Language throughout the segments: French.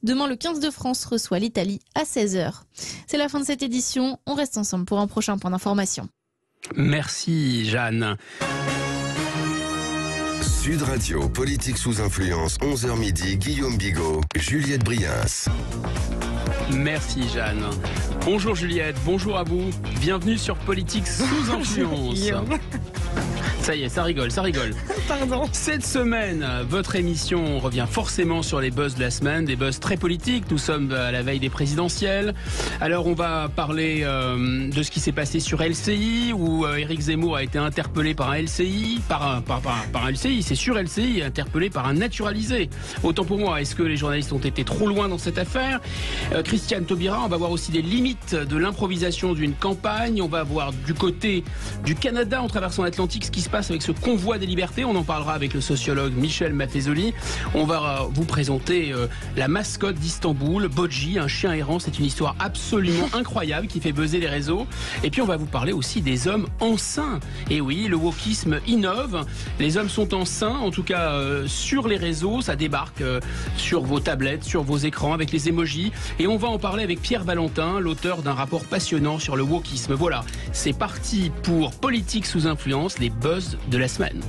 Demain, le 15 de France reçoit l'Italie à 16h. C'est la fin de cette édition. On reste ensemble pour un prochain point d'information. Merci Jeanne. Sud Radio, politique sous influence, 11h midi, Guillaume Bigot, Juliette Briens. Merci Jeanne. Bonjour Juliette, bonjour à vous. Bienvenue sur Politique sous influence. Ça y est, ça rigole. Pardon. Cette semaine, votre émission revient forcément sur les buzz de la semaine, des buzz très politiques. Nous sommes à la veille des présidentielles. Alors on va parler de ce qui s'est passé sur LCI, où Éric Zemmour a été interpellé par un LCI, par un LCI, c'est sur LCI, interpellé par un naturalisé. Autant pour moi, est-ce que les journalistes ont été trop loin dans cette affaire ? Christiane Taubira, on va voir aussi les limites de l'improvisation d'une campagne. On va voir du côté du Canada, en traversant l'Atlantique, ce qui se passe avec ce convoi des libertés. On en parlera avec le sociologue Michel Maffezoli. On va vous présenter la mascotte d'Istanbul, Bodji, un chien errant. C'est une histoire absolument incroyable qui fait buzzer les réseaux. Et puis on va vous parler aussi des hommes enceints. Et oui, le wokisme innove. Les hommes sont enceints, en tout cas sur les réseaux. Ça débarque sur vos tablettes, sur vos écrans avec les emojis. Et on va en parler avec Pierre Valentin, l'auteur d'un rapport passionnant sur le wokisme. Voilà, c'est parti pour Politique sous influence, les buzz de la semaine.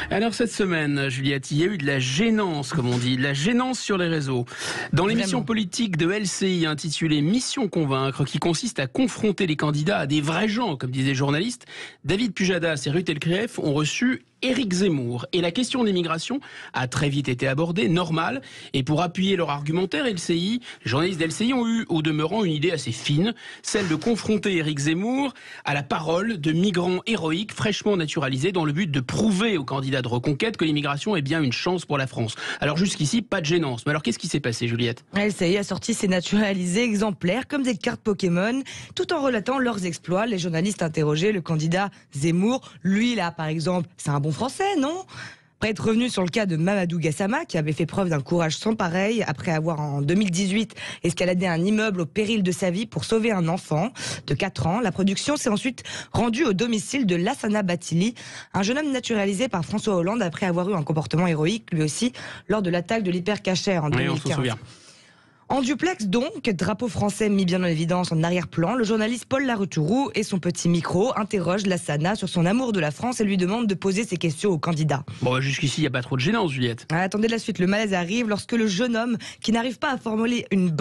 Alors cette semaine, Juliette, il y a eu de la gênance, comme on dit, de la gênance sur les réseaux. Dans l'émission politique de LCI intitulée Mission Convaincre, qui consiste à confronter les candidats à des vrais gens, comme disaient les journalistes, David Pujadas et Ruth Elkrief ont reçu Éric Zemmour. Et la question de l'immigration a très vite été abordée, normal. Et pour appuyer leur argumentaire, LCI, les journalistes d'LCI ont eu, au demeurant, une idée assez fine, celle de confronter Éric Zemmour à la parole de migrants héroïques, fraîchement naturalisés, dans le but de prouver aux candidats de reconquête que l'immigration est bien une chance pour la France. Alors jusqu'ici, pas de gênance. Mais alors qu'est-ce qui s'est passé, Juliette ? LCI a sorti ses naturalisés exemplaires comme des cartes Pokémon, tout en relatant leurs exploits. Les journalistes interrogeaient le candidat Zemmour. Lui, là, par exemple, c'est un bon français, non ? Après être revenu sur le cas de Mamadou Gassama, qui avait fait preuve d'un courage sans pareil après avoir en 2018 escaladé un immeuble au péril de sa vie pour sauver un enfant de 4 ans, la production s'est ensuite rendue au domicile de Lassana Bathily, un jeune homme naturalisé par François Hollande après avoir eu un comportement héroïque, lui aussi, lors de l'attaque de l'Hypercacher en 2015. On s'en souvient. En duplex donc, drapeau français mis bien en évidence en arrière-plan, le journaliste Paul Laroutourou et son petit micro interrogent Lassana sur son amour de la France et lui demandent de poser ses questions au candidat. Bon, jusqu'ici, il n'y a pas trop de gênance, Juliette. Attendez la suite, le malaise arrive lorsque le jeune homme, qui n'arrive pas à formuler une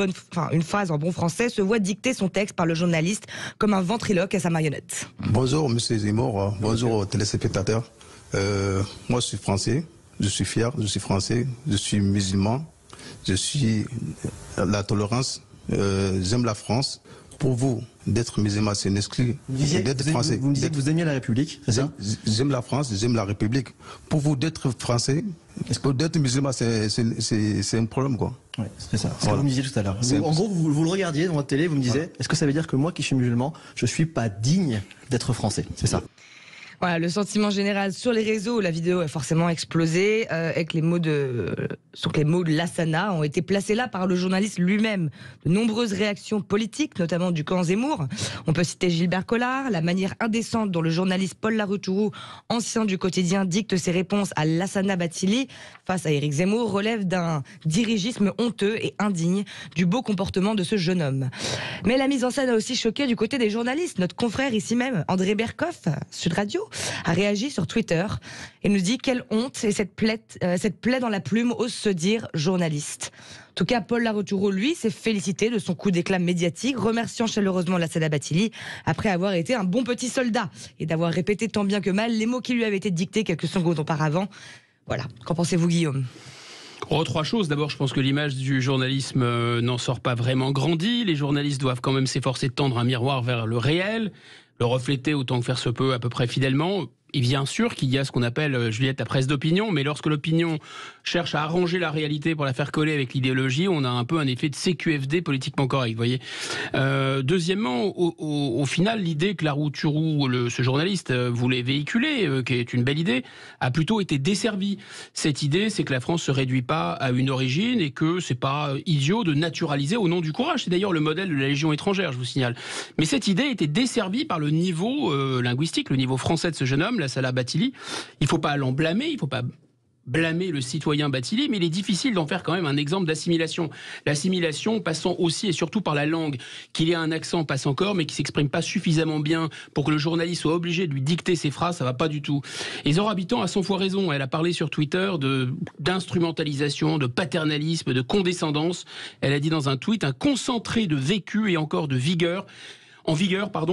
phrase en bon français, se voit dicter son texte par le journaliste comme un ventriloque à sa marionnette. Bonjour Monsieur Zemmour, bonjour aux téléspectateurs. Moi je suis français, je suis fier, je suis français, je suis musulman. Je suis la tolérance, j'aime la France. Pour vous, d'être musulman, c'est une exclu. D'être français. Vous me disiez que vous aimiez la République, c'est ça ? J'aime la France, j'aime la République. Pour vous, d'être français, d'être musulman, c'est un problème, quoi. Oui, c'est ça. C'est ce que Voilà. vous me disiez tout à l'heure. En gros, vous le regardiez dans votre télé, vous me disiez, voilà. Est-ce que ça veut dire que moi qui suis musulman, je suis pas digne d'être français ? C'est ça. Voilà, le sentiment général sur les réseaux, la vidéo a forcément explosé, avec les mots de Lassana ont été placés là par le journaliste lui-même. De nombreuses réactions politiques, notamment du camp Zemmour. On peut citer Gilbert Collard, la manière indécente dont le journaliste Paul Laroutourou, ancien du quotidien, dicte ses réponses à Lassana Bathily face à Éric Zemmour, relève d'un dirigisme honteux et indigne du beau comportement de ce jeune homme. Mais la mise en scène a aussi choqué du côté des journalistes. Notre confrère ici même, André Berkoff, Sud Radio, a réagi sur Twitter et nous dit quelle honte et cette plaie dans la plume ose se dire journaliste. En tout cas, Paul Laroutourou, lui, s'est félicité de son coup d'éclat médiatique, remerciant chaleureusement Lassana Bathily après avoir été un bon petit soldat et d'avoir répété tant bien que mal les mots qui lui avaient été dictés quelques secondes auparavant. Voilà, qu'en pensez-vous, Guillaume ? Oh, 3 choses. D'abord, je pense que l'image du journalisme n'en sort pas vraiment grandie. Les journalistes doivent quand même s'efforcer de tendre un miroir vers le réel, le refléter autant que faire se peut à peu près fidèlement. Et bien sûr qu'il y a ce qu'on appelle, Juliette, la presse d'opinion, mais lorsque l'opinion cherche à arranger la réalité pour la faire coller avec l'idéologie, on a un peu un effet de CQFD politiquement correct, vous voyez. Deuxièmement, au final, l'idée que Laroutourou, ce journaliste, voulait véhiculer, qui est une belle idée, a plutôt été desservie. Cette idée, c'est que la France se réduit pas à une origine et que c'est pas idiot de naturaliser au nom du courage. C'est d'ailleurs le modèle de la Légion étrangère, je vous signale. Mais cette idée était desservie par le niveau linguistique, le niveau français de ce jeune homme, Lassana Bathily. Il faut pas l'en blâmer, il faut pas blâmer le citoyen bâtilier, mais il est difficile d'en faire quand même un exemple d'assimilation. L'assimilation passant aussi et surtout par la langue. Qu'il ait un accent passe encore, mais qui s'exprime pas suffisamment bien pour que le journaliste soit obligé de lui dicter ses phrases, ça va pas du tout. Et Zora Habitant a 100 fois raison. Elle a parlé sur Twitter d'instrumentalisation, de paternalisme, de condescendance. Elle a dit dans un tweet un concentré de vécu et encore de vigueur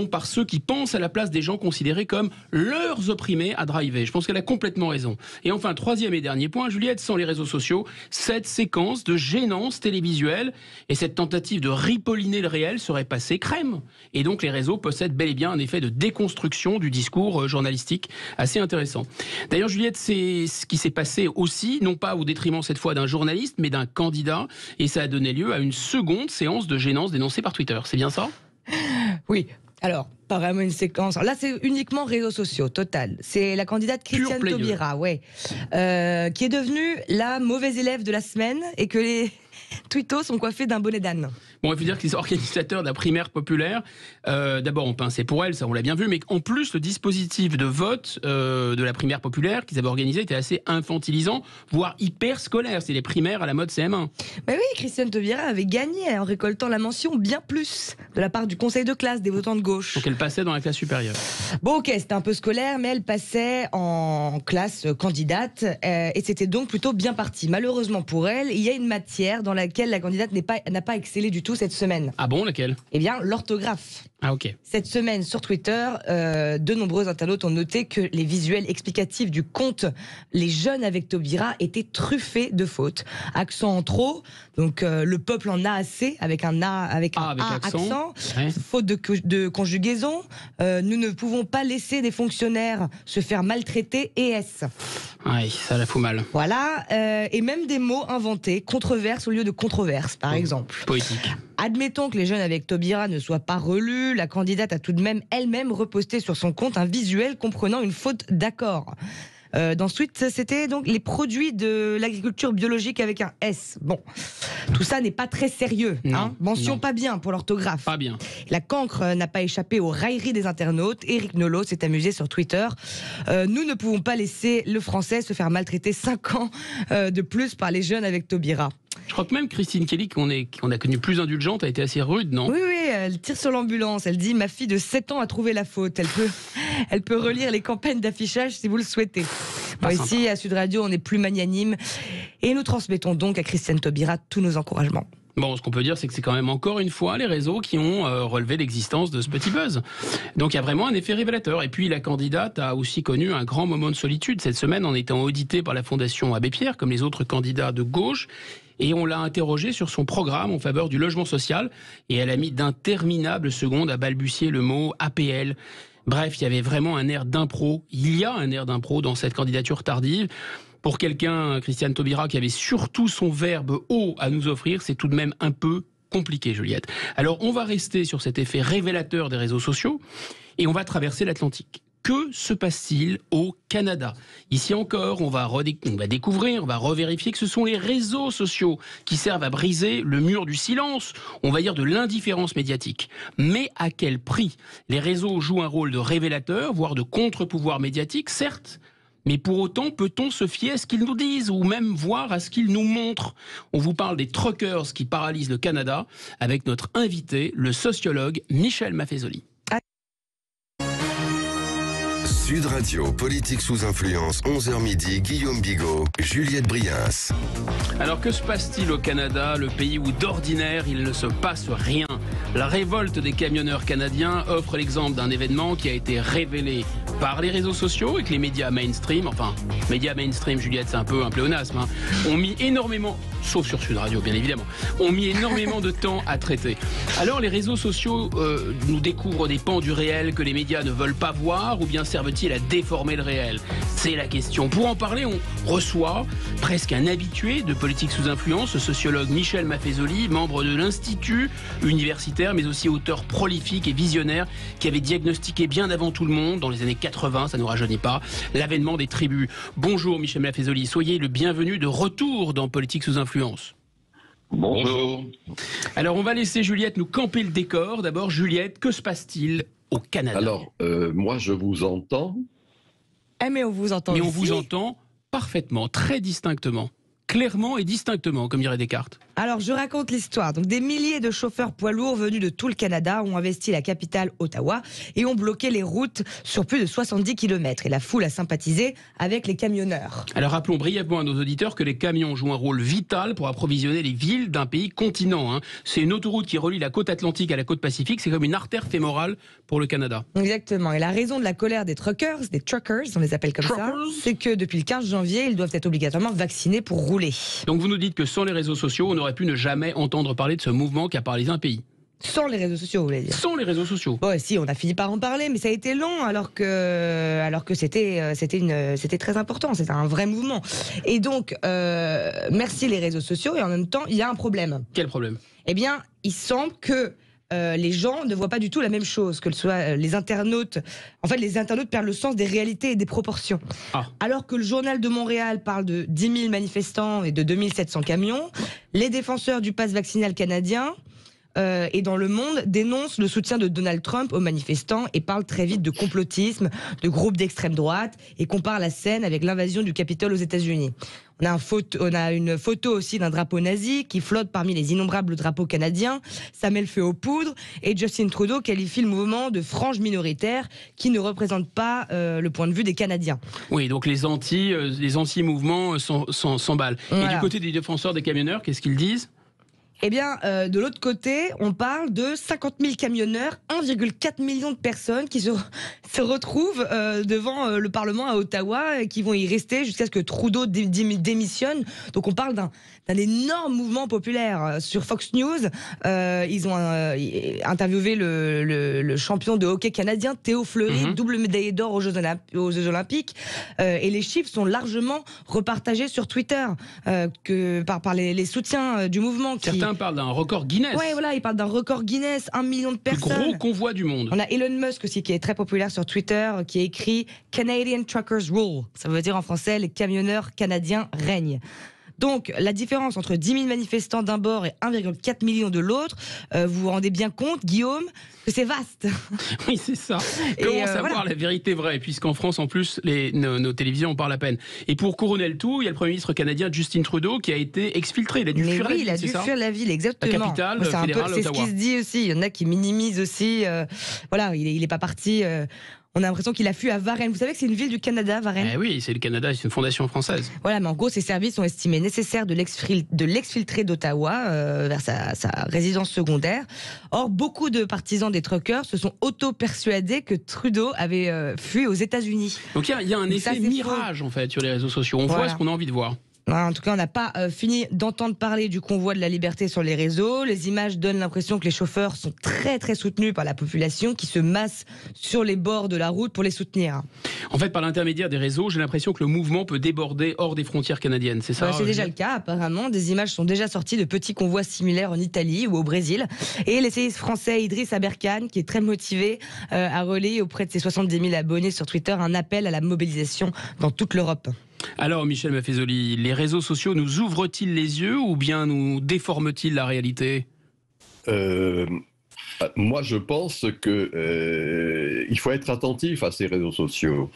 par ceux qui pensent à la place des gens considérés comme leurs opprimés à driver. Je pense qu'elle a complètement raison. Et enfin, troisième et dernier point, Juliette, sans les réseaux sociaux, cette séquence de gênance télévisuelle et cette tentative de ripolliner le réel serait passée crème. Et donc les réseaux possèdent bel et bien un effet de déconstruction du discours journalistique assez intéressant. D'ailleurs, Juliette, c'est ce qui s'est passé aussi, non pas au détriment cette fois d'un journaliste, mais d'un candidat. Et ça a donné lieu à une seconde séance de gênance dénoncée par Twitter. C'est bien ça ? Oui, alors, pas vraiment une séquence. Là, c'est uniquement réseaux sociaux, total. C'est la candidate Christiane Taubira, qui est devenue la mauvaise élève de la semaine et que les twittos sont coiffés d'un bonnet d'âne. Bon, il faut dire que les organisateurs de la primaire populaire, d'abord, ont pincé pour elle, ça on l'a bien vu, mais en plus, le dispositif de vote de la primaire populaire qu'ils avaient organisé était assez infantilisant, voire hyper scolaire. C'est les primaires à la mode CM1. Mais oui, Christiane Taubira avait gagné en récoltant la mention bien plus de la part du conseil de classe des votants de gauche. Donc elle passait dans la classe supérieure. Bon, ok, c'était un peu scolaire, mais elle passait en classe candidate et c'était donc plutôt bien parti. Malheureusement pour elle, il y a une matière dans laquelle la candidate n'a pas excellé du tout cette semaine. Ah bon, laquelle ? Eh bien, l'orthographe. Ah ok. Cette semaine, sur Twitter, de nombreux internautes ont noté que les visuels explicatifs du compte Les Jeunes avec Taubira étaient truffés de fautes. Accent en trop, donc le peuple en a assez, avec un A, avec un A accent. Ouais. Faute de conjugaison. Nous ne pouvons pas laisser des fonctionnaires se faire maltraiter et S. Oui, ça la fout mal. Voilà, et même des mots inventés, controverse au lieu de controverse, par exemple. Poétique. Admettons que Les Jeunes avec Taubira ne soient pas relus, la candidate a tout de même elle-même reposté sur son compte un visuel comprenant une faute d'accord. Dans ce tweet, c'était donc les produits de l'agriculture biologique avec un S. Bon, tout ça n'est pas très sérieux. Mention pas bien pour l'orthographe. Pas bien. La cancre n'a pas échappé aux railleries des internautes. Éric Nolot s'est amusé sur Twitter. Nous ne pouvons pas laisser le français se faire maltraiter 5 ans de plus par Les Jeunes avec Taubira. Je crois que même Christine Kelly, qu'on a connue plus indulgente, a été assez rude, non ? Oui, elle tire sur l'ambulance. Elle dit « Ma fille de 7 ans a trouvé la faute. Elle peut relire les campagnes d'affichage si vous le souhaitez. » Bon, ici, à Sud Radio, on est plus magnanime. Et nous transmettons donc à Christiane Taubira tous nos encouragements. Bon, ce qu'on peut dire, c'est que c'est quand même encore une fois les réseaux qui ont relevé l'existence de ce petit buzz. Donc il y a vraiment un effet révélateur. Et puis la candidate a aussi connu un grand moment de solitude cette semaine en étant auditée par la Fondation Abbé Pierre, comme les autres candidats de gauche. Et on l'a interrogée sur son programme en faveur du logement social. Et elle a mis d'interminables secondes à balbutier le mot APL. Bref, il y avait vraiment un air d'impro. Il y a un air d'impro dans cette candidature tardive. Pour quelqu'un, Christiane Taubira, qui avait surtout son verbe haut à nous offrir, c'est tout de même un peu compliqué, Juliette. Alors, on va rester sur cet effet révélateur des réseaux sociaux et on va traverser l'Atlantique. Que se passe-t-il au Canada ? Ici encore, on va découvrir, on va revérifier que ce sont les réseaux sociaux qui servent à briser le mur du silence, on va dire de l'indifférence médiatique. Mais à quel prix ? Les réseaux jouent un rôle de révélateur, voire de contre-pouvoir médiatique, certes. Mais pour autant, peut-on se fier à ce qu'ils nous disent ou même voir à ce qu'ils nous montrent ? On vous parle des truckers qui paralysent le Canada avec notre invité, le sociologue Michel Maffezoli. Sud Radio, politique sous influence, 11h midi, Guillaume Bigot, Juliette Briens. Alors que se passe-t-il au Canada, le pays où d'ordinaire il ne se passe rien ? La révolte des camionneurs canadiens offre l'exemple d'un événement qui a été révélé par les réseaux sociaux et que les médias mainstream, médias mainstream, Juliette, c'est un peu un pléonasme, ont mis énormément, sauf sur Sud Radio bien évidemment, ont mis énormément de temps à traiter. Alors les réseaux sociaux nous découvrent des pans du réel que les médias ne veulent pas voir ou bien servent-ils à déformer le réel ? C'est la question. Pour en parler, on reçoit presque un habitué de politique sous influence, le sociologue Michel Maffezoli, membre de l'Institut universitaire, mais aussi auteur prolifique et visionnaire, qui avait diagnostiqué bien avant tout le monde, dans les années 80, ça ne nous rajeunit pas, l'avènement des tribus. Bonjour Michel Maffezoli, soyez le bienvenu de retour dans Politique sous influence. Bonjour. Alors on va laisser Juliette nous camper le décor. D'abord Juliette, que se passe-t-il au Canada ? Alors, moi je vous entends. Mais on vous entend. Mais on vous entend parfaitement, très distinctement, clairement et distinctement, comme dirait Descartes. Alors, je raconte l'histoire. Donc, des milliers de chauffeurs poids lourds venus de tout le Canada ont investi la capitale Ottawa et ont bloqué les routes sur plus de 70 km. Et la foule a sympathisé avec les camionneurs. Alors rappelons brièvement à nos auditeurs que les camions jouent un rôle vital pour approvisionner les villes d'un pays continent. C'est une autoroute qui relie la côte atlantique à la côte pacifique, c'est comme une artère fémorale pour le Canada. Exactement. Et la raison de la colère des truckers, on les appelle comme ça, c'est que depuis le 15 janvier, ils doivent être obligatoirement vaccinés pour rouler. Donc vous nous dites que sans les réseaux sociaux, on aurait pu ne jamais entendre parler de ce mouvement qui a paralysé un pays. Sans les réseaux sociaux, vous voulez dire? Sans les réseaux sociaux. Bon, si, on a fini par en parler, mais ça a été long, alors que c'était très important, c'était un vrai mouvement. Et donc, merci les réseaux sociaux, et en même temps, il y a un problème. Quel problème? Eh bien, il semble que les gens ne voient pas du tout la même chose, que ce soit les internautes. En fait, les internautes perdent le sens des réalités et des proportions. Alors que le Journal de Montréal parle de 10 000 manifestants et de 2700 camions, les défenseurs du pass vaccinal canadien et dans le monde dénoncent le soutien de Donald Trump aux manifestants et parlent très vite de complotisme, de groupes d'extrême droite et comparent la scène avec l'invasion du Capitole aux États-Unis. On a une photo aussi d'un drapeau nazi qui flotte parmi les innombrables drapeaux canadiens. Ça met le feu aux poudres et Justin Trudeau qualifie le mouvement de frange minoritaire qui ne représente pas le point de vue des Canadiens. Oui, donc les anti-mouvements s'emballent. Voilà. Et du côté des défenseurs des camionneurs, qu'est-ce qu'ils disent ? Eh bien, de l'autre côté, on parle de 50 000 camionneurs, 1,4 million de personnes qui se retrouvent devant le Parlement à Ottawa et qui vont y rester jusqu'à ce que Trudeau démissionne. Donc on parle d'un énorme mouvement populaire. Sur Fox News, ils ont interviewé le champion de hockey canadien, Théo Fleury, double médaillé d'or aux Jeux Olympiques. Et les chiffres sont largement repartagés sur Twitter par les soutiens du mouvement. Certains parlent d'un record Guinness. Ouais, voilà, ils parlent d'un record Guinness, 1 million de personnes. Le gros convoi du monde. On a Elon Musk aussi qui est très populaire sur Twitter, qui a écrit Canadian Truckers Rule. Ça veut dire en français les camionneurs canadiens règnent. Donc, la différence entre 10 000 manifestants d'un bord et 1,4 million de l'autre, vous vous rendez bien compte, Guillaume, que c'est vaste. Oui, c'est ça. Comment savoir la vérité vraie, puisqu'en France, en plus, nos télévisions en parlent à peine. Et pour couronner le tout, il y a le Premier ministre canadien Justin Trudeau qui a été exfiltré. Il a dû fuir la ville, il a dû fuir la ville, exactement. La capitale fédérale, c'est ce qui se dit aussi. Il y en a qui minimisent aussi. Voilà, il n'est pas parti... On a l'impression qu'il a fui à Varennes. Vous savez que c'est une ville du Canada, Varennes? Oui, c'est le Canada, c'est une fondation française. Voilà, mais en gros, ces services ont estimé nécessaire de l'exfiltrer d'Ottawa vers sa résidence secondaire. Or, beaucoup de partisans des truckers se sont auto-persuadés que Trudeau avait fui aux États-Unis. Donc il y a un effet mirage, en fait, sur les réseaux sociaux. On voit ce qu'on a envie de voir. En tout cas, on n'a pas fini d'entendre parler du convoi de la liberté sur les réseaux. Les images donnent l'impression que les chauffeurs sont très très soutenus par la population qui se masse sur les bords de la route pour les soutenir. En fait, par l'intermédiaire des réseaux, j'ai l'impression que le mouvement peut déborder hors des frontières canadiennes, c'est ça? C'est déjà le cas, apparemment. Des images sont déjà sorties de petits convois similaires en Italie ou au Brésil. Et l'essayiste français Idriss Aberkane, qui est très motivé, a relayé auprès de ses 70 000 abonnés sur Twitter un appel à la mobilisation dans toute l'Europe. Alors, Michel Maffezoli, les réseaux sociaux nous ouvrent-ils les yeux ou bien nous déforment-ils la réalité? Moi, je pense que il faut être attentif à ces réseaux sociaux.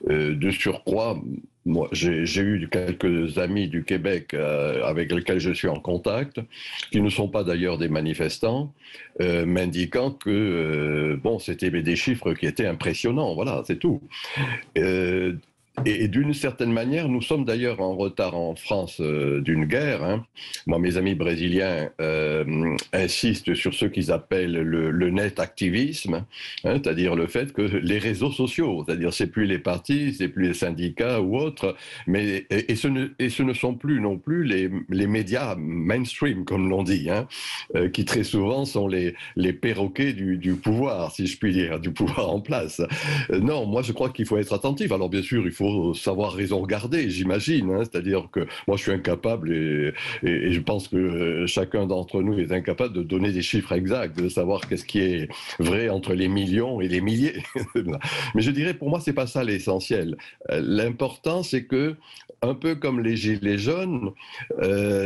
De surcroît, moi, j'ai eu quelques amis du Québec avec lesquels je suis en contact, qui ne sont pas d'ailleurs des manifestants, m'indiquant que c'était des chiffres qui étaient impressionnants. Voilà, c'est tout. Et d'une certaine manière, nous sommes d'ailleurs en retard en France d'une guerre. Moi, mes amis brésiliens insistent sur ce qu'ils appellent le net activisme, c'est-à-dire le fait que les réseaux sociaux, c'est-à-dire c'est plus les partis, c'est plus les syndicats ou autres, mais ce ne sont plus non plus les médias mainstream, comme l'on dit, qui très souvent sont les perroquets du pouvoir, si je puis dire, du pouvoir en place. Non, moi je crois qu'il faut être attentif. Alors bien sûr, il faut savoir raison garder, j'imagine. C'est-à-dire que moi, je suis incapable, et je pense que chacun d'entre nous est incapable de donner des chiffres exacts, de savoir qu'est-ce qui est vrai entre les millions et les milliers. Mais je dirais, pour moi, c'est pas ça l'essentiel. L'important, c'est que, un peu comme les Gilets jaunes,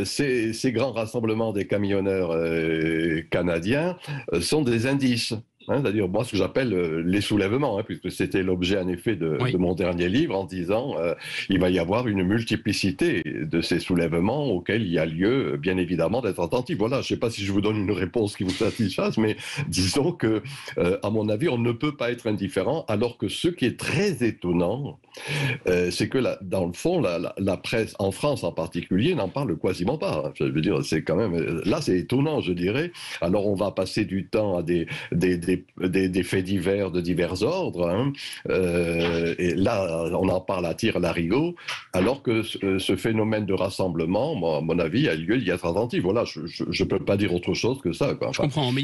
ces grands rassemblements des camionneurs canadiens sont des indices. c'est-à-dire moi ce que j'appelle les soulèvements, puisque c'était l'objet en effet de mon dernier livre, en disant il va y avoir une multiplicité de ces soulèvements auxquels il y a lieu bien évidemment d'être attentif. Voilà, je ne sais pas si je vous donne une réponse qui vous satisfasse, mais disons que à mon avis on ne peut pas être indifférent, alors que ce qui est très étonnant, c'est que dans le fond la presse en France en particulier n'en parle quasiment pas. Je veux dire, c'est quand même là c'est étonnant, je dirais. Alors on va passer du temps à des faits divers de divers ordres, et là on en parle à tire-larigot, alors que ce phénomène de rassemblement, moi, à mon avis, a lieu d'y être attentif. Voilà, je ne peux pas dire autre chose que ça, quoi. Enfin, je comprends, mais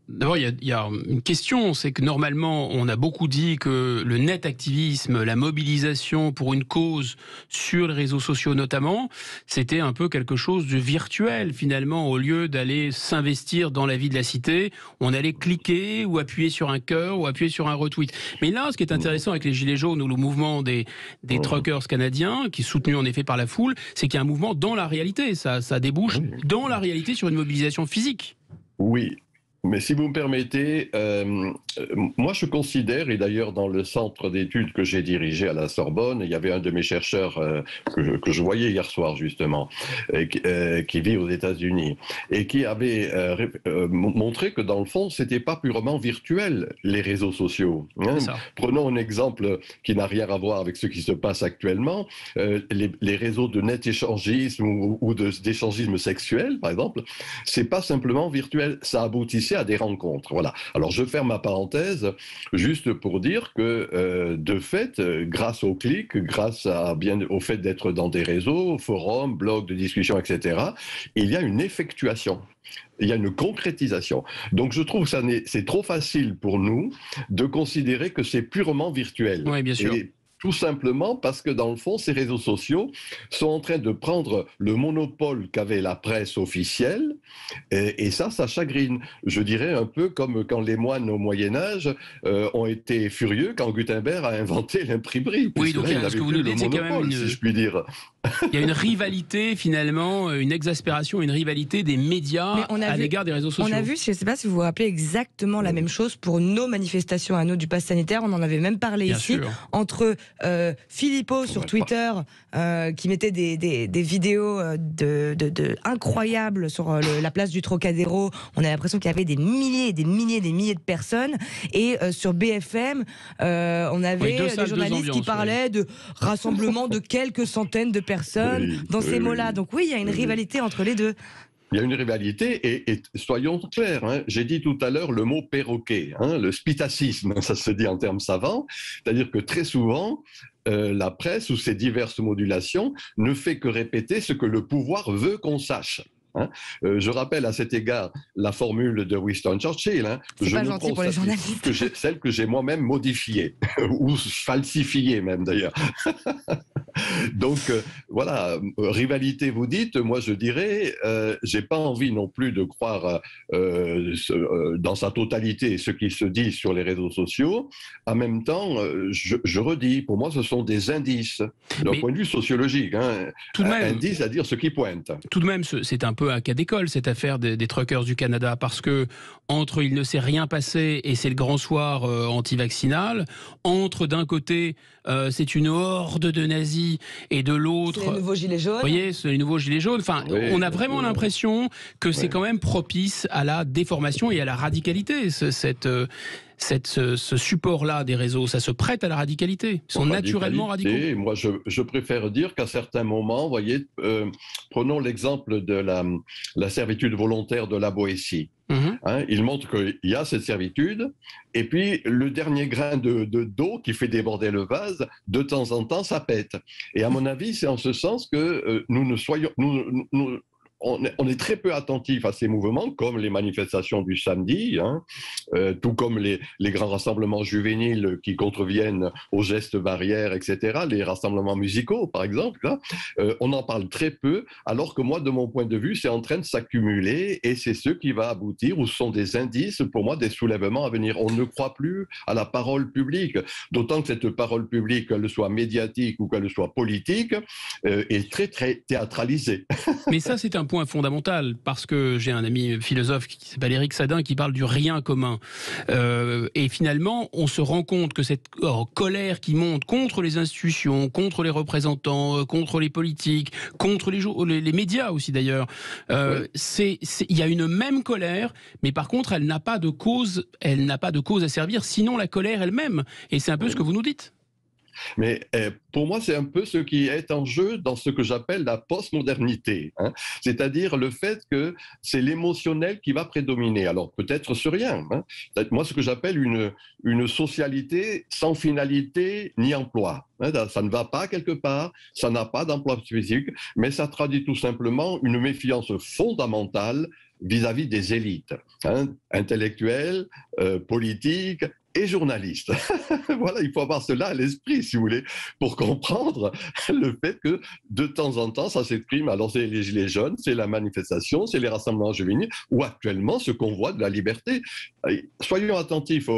d'abord il y a une question, c'est que normalement on a beaucoup dit que le net activisme, la mobilisation pour une cause sur les réseaux sociaux notamment, c'était un peu quelque chose de virtuel finalement, au lieu d'aller s'investir dans la vie de la cité, on allait cliquer ou appuyer sur un cœur ou appuyer sur un retweet. Mais là, ce qui est intéressant avec les Gilets jaunes ou le mouvement des truckers canadiens, qui est soutenu en effet par la foule, c'est qu'il y a un mouvement dans la réalité. Ça débouche dans la réalité sur une mobilisation physique. Oui. Mais si vous me permettez, moi je considère, et d'ailleurs dans le centre d'études que j'ai dirigé à la Sorbonne, il y avait un de mes chercheurs que je voyais hier soir justement, qui vit aux États-Unis, et qui avait montré que dans le fond, c'était pas purement virtuel, les réseaux sociaux. Prenons un exemple qui n'a rien à voir avec ce qui se passe actuellement, les réseaux de net-échangisme ou d'échangisme sexuel, par exemple, c'est pas simplement virtuel, ça aboutissait à des rencontres. Voilà. Alors je ferme ma parenthèse juste pour dire que de fait, grâce au clic, grâce au fait d'être dans des réseaux, forums, blogs de discussion, etc., il y a une effectuation. Il y a une concrétisation. Donc je trouve que c'est trop facile pour nous de considérer que c'est purement virtuel. Oui, bien sûr. Tout simplement parce que dans le fond, ces réseaux sociaux sont en train de prendre le monopole qu'avait la presse officielle, et ça chagrine. Je dirais un peu comme quand les moines au Moyen-Âge ont été furieux quand Gutenberg a inventé l'imprimerie. Oui, donc là, ce que vous nous dites, c'est quand même si je puis dire. Il y a une rivalité finalement, une exaspération, une rivalité des médias à l'égard des réseaux sociaux. On a vu, je ne sais pas si vous vous rappelez, exactement la même chose pour nos manifestations à nous du pass sanitaire. On en avait même parlé Bien ici, sûr. Entre Philippot sur Twitter, qui mettait des vidéos incroyables sur la place du Trocadéro. On a l'impression qu'il y avait des milliers de personnes. Et sur BFM, on avait des journalistes qui parlaient de rassemblement de quelques centaines de personnes dans ces mots-là. Donc oui, il y a une rivalité entre les deux. Il y a une rivalité et soyons clairs, j'ai dit tout à l'heure le mot perroquet, le spitacisme, ça se dit en termes savants, c'est-à-dire que très souvent, la presse ou ses diverses modulations ne fait que répéter ce que le pouvoir veut qu'on sache. Je rappelle à cet égard la formule de Winston Churchill. C'est pas gentil pour les journalistes. Celle que j'ai moi-même modifiée, ou falsifiée même d'ailleurs. Donc voilà, rivalité vous dites, moi je dirais, j'ai pas envie non plus de croire dans sa totalité ce qui se dit sur les réseaux sociaux. En même temps, je redis, pour moi ce sont des indices, d'un point de vue sociologique. Tout de même, indices à dire ce qui pointe. Tout de même, c'est un peu un cas d'école cette affaire des truckers du Canada, parce que entre il ne s'est rien passé et c'est le grand soir anti-vaccinal, entre d'un côté c'est une horde de nazis et de l'autre c'est les nouveaux gilets jaunes. Vous voyez, c'est les nouveaux gilets jaunes. Enfin, on a vraiment l'impression que c'est quand même propice à la déformation et à la radicalité. Ce support-là des réseaux, ça se prête à la radicalité. Ils sont naturellement radicaux. Moi, je préfère dire qu'à certains moments, vous voyez, prenons l'exemple de la servitude volontaire de la Boétie. Il montre qu'il y a cette servitude, et puis le dernier grain d'eau qui fait déborder le vase, de temps en temps, ça pète. Et à mon avis, c'est en ce sens que on est très peu attentif à ces mouvements, comme les manifestations du samedi, tout comme les grands rassemblements juvéniles qui contreviennent aux gestes barrières, etc., les rassemblements musicaux, par exemple. On en parle très peu, alors que moi, de mon point de vue, c'est en train de s'accumuler, et c'est ce qui va aboutir, ou ce sont des indices, pour moi, des soulèvements à venir. On ne croit plus à la parole publique, d'autant que cette parole publique, qu'elle soit médiatique ou qu'elle soit politique, est très, très théâtralisée. Mais ça, c'est un point point fondamental, parce que j'ai un ami philosophe qui s'appelle Éric Sadin qui parle du rien commun. Et finalement, on se rend compte que cette colère qui monte contre les institutions, contre les représentants, contre les politiques, contre les médias aussi d'ailleurs, il y a une même colère, mais par contre, elle n'a pas de cause à servir, sinon la colère elle-même. Et c'est un peu ce que vous nous dites. Mais pour moi, c'est un peu ce qui est en jeu dans ce que j'appelle la postmodernité. C'est-à-dire le fait que c'est l'émotionnel qui va prédominer. Alors peut-être sur rien. Moi, ce que j'appelle une socialité sans finalité ni emploi. Ça ne va pas quelque part, ça n'a pas d'emploi spécifique, mais ça traduit tout simplement une méfiance fondamentale vis-à-vis des élites, intellectuelles, politiques, et journaliste. Voilà, il faut avoir cela à l'esprit, si vous voulez, pour comprendre le fait que de temps en temps, ça s'exprime. Alors, c'est les Gilets jaunes, c'est la manifestation, c'est les rassemblements juvéniles, ou actuellement ce convoi de la liberté. Soyons attentifs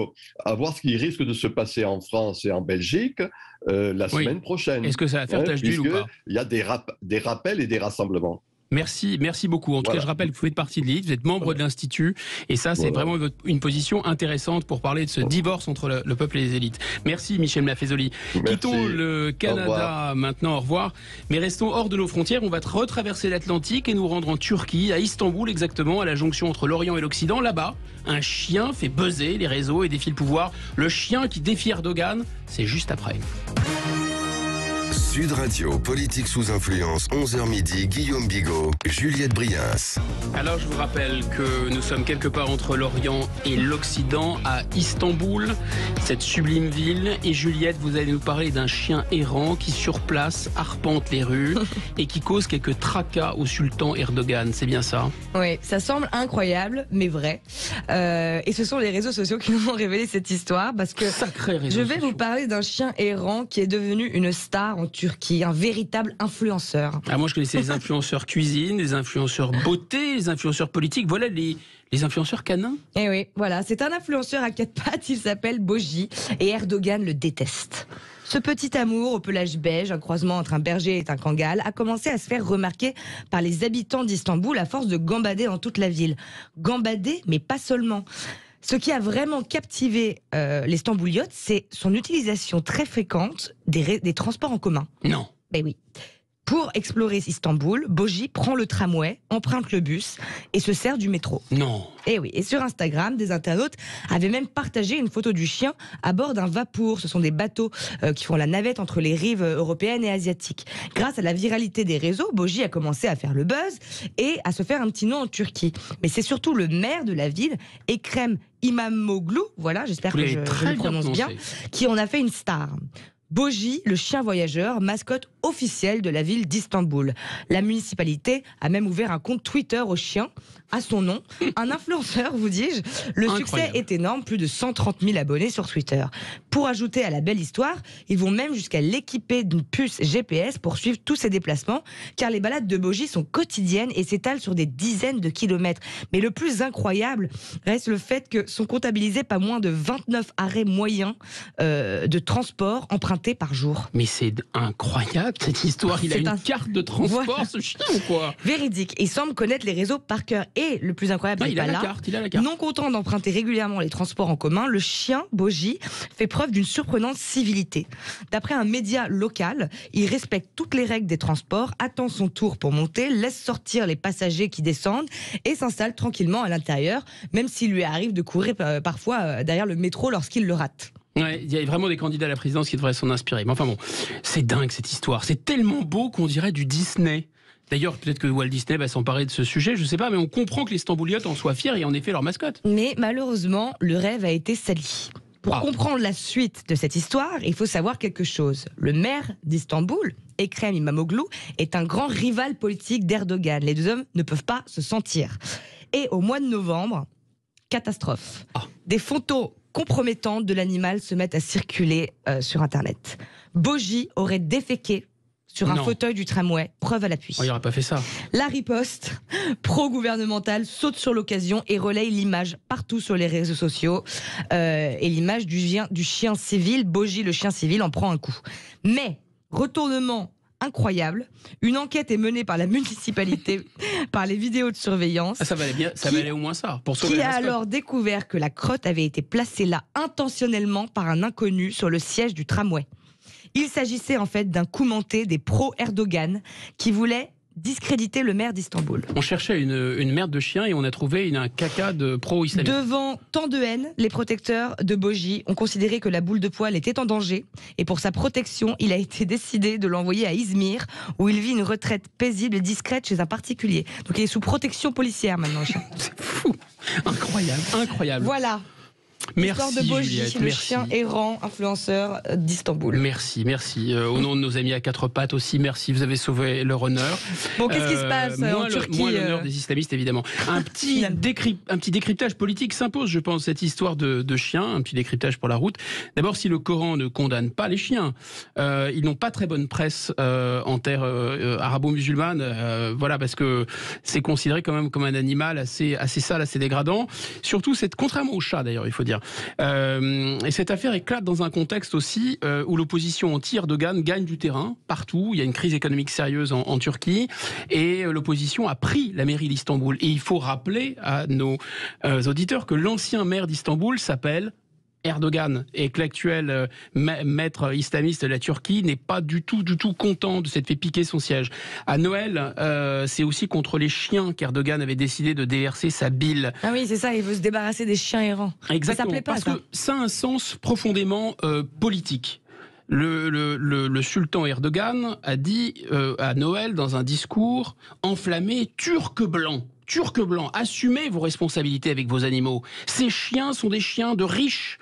à voir ce qui risque de se passer en France et en Belgique la semaine prochaine. Est-ce que ça va faire tache d'huile ou pas ? Il y a des rappels et des rassemblements. Merci beaucoup. En tout cas, je rappelle que vous faites partie de l'élite, vous êtes membre de l'Institut, et ça, c'est vraiment une position intéressante pour parler de ce divorce entre le peuple et les élites. Merci, Michel Mafezoli. Quittons le Canada maintenant, au revoir. Mais restons hors de nos frontières, on va retraverser l'Atlantique et nous rendre en Turquie, à Istanbul exactement, à la jonction entre l'Orient et l'Occident. Là-bas, un chien fait buzzer les réseaux et défie le pouvoir. Le chien qui défie Erdogan, c'est juste après. Sud Radio, politique sous influence, 11h midi, Guillaume Bigot, Juliette Briens. Alors je vous rappelle que nous sommes quelque part entre l'Orient et l'Occident, à Istanbul, cette sublime ville. Et Juliette, vous allez nous parler d'un chien errant qui sur place arpente les rues et qui cause quelques tracas au sultan Erdogan, c'est bien ça ? Oui, ça semble incroyable, mais vrai. Et ce sont les réseaux sociaux qui nous ont révélé cette histoire, parce que je vais vous parler d'un chien errant qui est devenu une star en Turquie, un véritable influenceur. Ah, moi je connaissais les influenceurs cuisine, les influenceurs beauté, les influenceurs politiques, voilà les influenceurs canins. Eh oui, voilà, c'est un influenceur à 4 pattes, il s'appelle Boji, et Erdogan le déteste. Ce petit amour au pelage beige, un croisement entre un berger et un kangal, a commencé à se faire remarquer par les habitants d'Istanbul à force de gambader dans toute la ville. Gambader, mais pas seulement. Ce qui a vraiment captivé les Stambouliotes, c'est son utilisation très fréquente des transports en commun. Non. Ben oui. Pour explorer Istanbul, Boji prend le tramway, emprunte le bus et se sert du métro. Non. Et oui, et sur Instagram, des internautes avaient même partagé une photo du chien à bord d'un vapour. Ce sont des bateaux qui font la navette entre les rives européennes et asiatiques. Grâce à la viralité des réseaux, Boji a commencé à faire le buzz et à se faire un petit nom en Turquie. Mais c'est surtout le maire de la ville, Ekrem İmamoğlu, voilà, j'espère que je le prononce bien, qui en a fait une star. Boji, le chien voyageur, mascotte officielle de la ville d'Istanbul. La municipalité a même ouvert un compte Twitter au chien, à son nom. Un influenceur, vous dis-je. Le succès est énorme, plus de 130 000 abonnés sur Twitter. Pour ajouter à la belle histoire, ils vont même jusqu'à l'équiper d'une puce GPS pour suivre tous ses déplacements, car les balades de Boji sont quotidiennes et s'étalent sur des dizaines de kilomètres. Mais le plus incroyable reste le fait que sont comptabilisés pas moins de 29 arrêts moyens de transport empruntés par jour. Mais c'est incroyable cette histoire. Il a une carte de transport, ce chien ou quoi ? Véridique. Il semble connaître les réseaux par cœur. Et le plus incroyable, il a la carte. Non content d'emprunter régulièrement les transports en commun, le chien Boji fait preuve d'une surprenante civilité. D'après un média local, il respecte toutes les règles des transports, attend son tour pour monter, laisse sortir les passagers qui descendent et s'installe tranquillement à l'intérieur, même s'il lui arrive de courir parfois derrière le métro lorsqu'il le rate. Ouais, il y a vraiment des candidats à la présidence qui devraient s'en inspirer. Mais enfin bon, c'est dingue cette histoire. C'est tellement beau qu'on dirait du Disney. D'ailleurs, peut-être que Walt Disney va s'emparer de ce sujet, je ne sais pas, mais on comprend que les Stambouliotes en soient fiers et en effet leur mascotte. Mais malheureusement, le rêve a été sali. Pour comprendre la suite de cette histoire, il faut savoir quelque chose. Le maire d'Istanbul, Ekrem İmamoğlu, est un grand rival politique d'Erdogan. Les deux hommes ne peuvent pas se sentir. Et au mois de novembre, catastrophe. Des photos compromettantes de l'animal se mettent à circuler sur Internet. Boji aurait déféqué sur un fauteuil du tramway, preuve à l'appui. Il n'aurait pas fait ça. La riposte pro-gouvernementale saute sur l'occasion et relaye l'image partout sur les réseaux sociaux. Et l'image du chien civil, Boji le chien civil, en prend un coup. Mais, retournement incroyable. Une enquête est menée par la municipalité, par les vidéos de surveillance. Ah, ça valait bien, ça valait au moins ça. Pour sauver Qui la a mascotte. alors découvert que la crotte avait été placée là intentionnellement par un inconnu sur le siège du tramway. Il s'agissait en fait d'un coup monté des pro-Erdogan qui voulaient discréditer le maire d'Istanbul. On cherchait une merde de chien et on a trouvé un caca de pro-islamiste. Devant tant de haine, les protecteurs de Boji ont considéré que la boule de poil était en danger et pour sa protection, il a été décidé de l'envoyer à Izmir où il vit une retraite paisible et discrète chez un particulier. Donc il est sous protection policière maintenant. C'est fou. Incroyable, incroyable. Voilà. Merci L'histoire de Boji, Juliette, le merci. chien errant influenceur d'Istanbul. Merci. Au nom de nos amis à quatre pattes aussi, merci, vous avez sauvé leur honneur. Bon, qu'est-ce qui se passe en Turquie Moins l'honneur des islamistes, évidemment. Un petit décryptage politique s'impose, je pense, cette histoire de chien, un petit décryptage pour la route. D'abord, si le Coran ne condamne pas les chiens, ils n'ont pas très bonne presse en terre arabo-musulmane, voilà, parce que c'est considéré quand même comme un animal assez sale, assez dégradant. Surtout, contrairement au chat d'ailleurs, il faut dire. Et cette affaire éclate dans un contexte aussi où l'opposition anti-Erdogan gagne du terrain partout. Il y a une crise économique sérieuse en Turquie et l'opposition a pris la mairie d'Istanbul. Et il faut rappeler à nos auditeurs que l'ancien maire d'Istanbul s'appelle Erdogan et que l'actuel maître islamiste de la Turquie n'est pas du tout content de s'être fait piquer son siège. À Noël, c'est aussi contre les chiens qu'Erdogan avait décidé de déverser sa bile. Ah oui, c'est ça, il veut se débarrasser des chiens errants. Exactement, Ça plaît pas, parce ça. que ça a un sens profondément politique. Le sultan Erdogan a dit à Noël dans un discours enflammé « Turc blanc ». Turc blanc, assumez vos responsabilités avec vos animaux. Ces chiens sont des chiens de riches.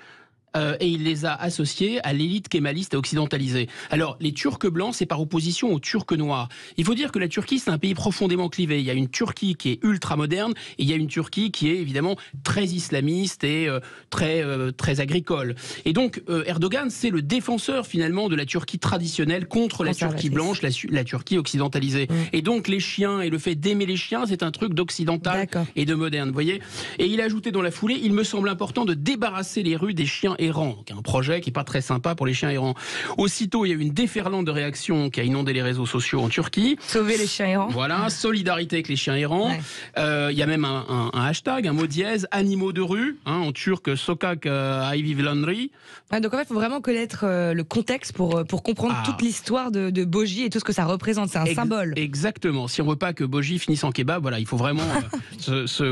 Et il les a associés à l'élite kémaliste et occidentalisée. Alors, les Turcs blancs, c'est par opposition aux Turcs noirs. Il faut dire que la Turquie, c'est un pays profondément clivé. Il y a une Turquie qui est ultra moderne et il y a une Turquie qui est évidemment très islamiste et très agricole. Et donc, Erdogan, c'est le défenseur finalement de la Turquie traditionnelle contre la Turquie blanche, la Turquie occidentalisée. Et donc, les chiens et le fait d'aimer les chiens, c'est un truc d'occidental et de moderne, vous voyez. Et il a ajouté dans la foulée, il me semble important de débarrasser les rues des chiens errants. Donc un projet qui n'est pas très sympa pour les chiens errants. Aussitôt, il y a eu une déferlante de réactions qui a inondé les réseaux sociaux en Turquie. Sauver les chiens errants. Voilà, solidarité avec les chiens errants. Il y a même un hashtag, un mot dièse, animaux de rue, en turc, sokak ayvivlanri. Donc en fait, il faut vraiment connaître le contexte pour comprendre toute l'histoire de Boji et tout ce que ça représente. C'est un symbole. Exactement. Si on veut pas que Boji finisse en kebab, voilà, il faut vraiment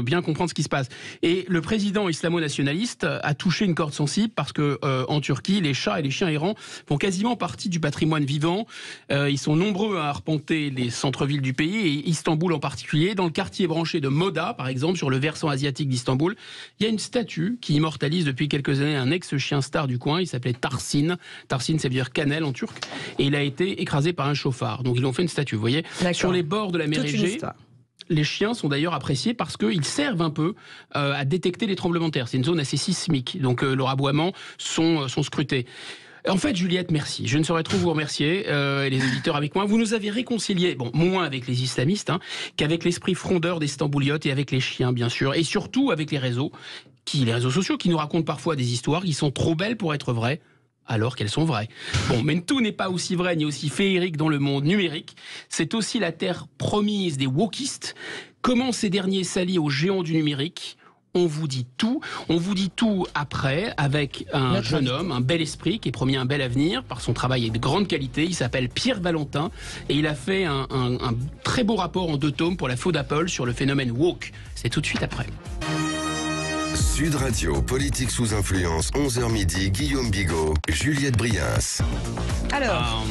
bien comprendre ce qui se passe. Et le président islamo-nationaliste a touché une corde sensible parce que en Turquie, les chats et les chiens errants font quasiment partie du patrimoine vivant. Ils sont nombreux à arpenter les centres-villes du pays et Istanbul en particulier. Dans le quartier branché de Moda, par exemple, sur le versant asiatique d'Istanbul, il y a une statue qui immortalise depuis quelques années un ex-chien star du coin. Il s'appelait Tarsin. Tarsin, ça veut dire cannelle en turc. Et il a été écrasé par un chauffard. Donc ils ont fait une statue, vous voyez. Sur les bords de la mer Égée. Les chiens sont d'ailleurs appréciés parce qu'ils servent un peu à détecter les tremblements de terre. C'est une zone assez sismique, donc leurs aboiements sont scrutés. En fait, Juliette, merci. Je ne saurais trop vous remercier, et les auditeurs avec moi. Vous nous avez réconciliés, moins avec les islamistes, qu'avec l'esprit frondeur des Stambouliotes et avec les chiens, bien sûr, et surtout avec les réseaux sociaux qui nous racontent parfois des histoires qui sont trop belles pour être vraies, alors qu'elles sont vraies. Mais tout n'est pas aussi vrai ni aussi féerique dans le monde numérique. C'est aussi la terre promise des wokistes. Comment ces derniers s'allient aux géants du numérique ? On vous dit tout après avec un jeune homme, un bel esprit qui est promis un bel avenir par son travail et de grande qualité. Il s'appelle Pierre Valentin et il a fait un très beau rapport en 2 tomes pour la Faux d'Apple sur le phénomène woke. C'est tout de suite après. Sud Radio, politique sous influence, 11h midi, Guillaume Bigot, Juliette Brias. Alors,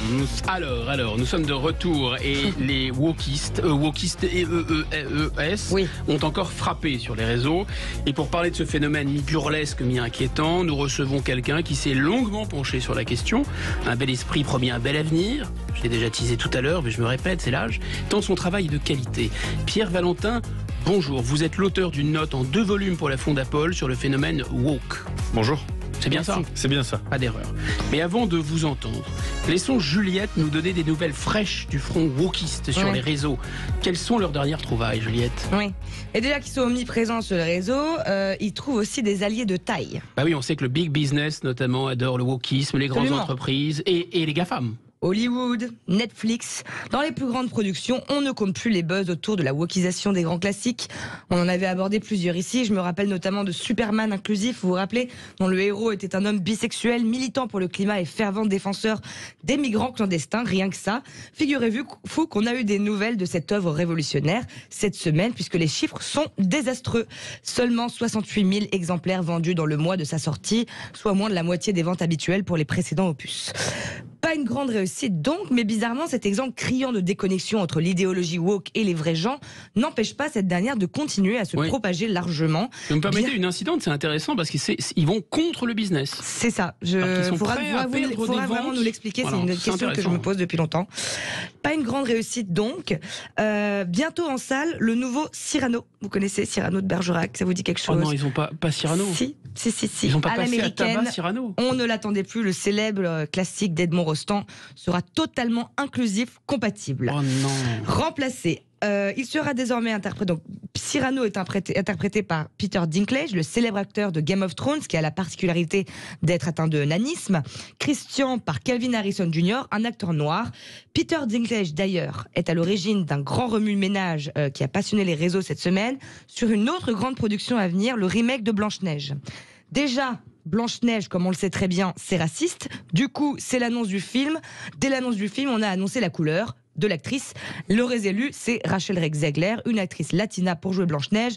nous sommes de retour et les wokistes et EES ont encore frappé sur les réseaux. Et pour parler de ce phénomène mi-burlesque, mi-inquiétant, nous recevons quelqu'un qui s'est longuement penché sur la question. Un bel esprit promis un bel avenir. Je l'ai déjà teasé tout à l'heure, mais je me répète, c'est l'âge. Tant son travail est de qualité. Pierre Valentin, bonjour. Vous êtes l'auteur d'une note en 2 volumes pour la Fond d'Apple sur le phénomène woke. Bonjour. C'est bien ça ? C'est bien ça. Pas d'erreur. Mais avant de vous entendre, laissons Juliette nous donner des nouvelles fraîches du front wokiste sur les réseaux. Quelles sont leurs dernières trouvailles, Juliette ? Oui. Et déjà qu'ils sont omniprésents sur les réseaux, ils trouvent aussi des alliés de taille. Bah oui, on sait que le big business, notamment, adore le wokisme, les grandes entreprises et les GAFAM. Hollywood, Netflix. Dans les plus grandes productions, on ne compte plus les buzz autour de la wokisation des grands classiques. On en avait abordé plusieurs ici. Je me rappelle notamment de Superman inclusif, vous vous rappelez, dont le héros était un homme bisexuel, militant pour le climat et fervent défenseur des migrants clandestins. Rien que ça. Figurez-vous qu'on a eu des nouvelles de cette œuvre révolutionnaire cette semaine, puisque les chiffres sont désastreux. Seulement 68 000 exemplaires vendus dans le mois de sa sortie, soit moins de la moitié des ventes habituelles pour les précédents opus. Pas une grande réussite donc, mais bizarrement cet exemple criant de déconnexion entre l'idéologie woke et les vrais gens n'empêche pas cette dernière de continuer à se propager largement. Vous me permettez une incidente, c'est intéressant parce qu'ils vont contre le business. C'est ça. Il faudra vraiment nous l'expliquer, voilà, c'est une question que je me pose depuis longtemps. Pas une grande réussite donc. Bientôt en salle, le nouveau Cyrano. Vous connaissez Cyrano de Bergerac, ça vous dit quelque chose? Oh non, ils n'ont pas Cyrano. Si. Ils n'ont pas passé à tabac Cyrano. On ne l'attendait plus, le célèbre classique d'Edmond Rostand sera totalement inclusif, compatible. Oh non. Remplacé. Il sera désormais interprété. Donc, Cyrano est interprété par Peter Dinklage, le célèbre acteur de Game of Thrones, qui a la particularité d'être atteint de nanisme. Christian par Calvin Harrison Jr., un acteur noir. Peter Dinklage, d'ailleurs, est à l'origine d'un grand remue-ménage qui a passionné les réseaux cette semaine sur une autre grande production à venir, le remake de Blanche-Neige. Déjà, Blanche-Neige, comme on le sait très bien, c'est raciste. Du coup, c'est l'annonce du film. Dès l'annonce du film, on a annoncé la couleur de l'actrice. Le résélu, c'est Rachel Zegler, une actrice latina pour jouer Blanche-Neige,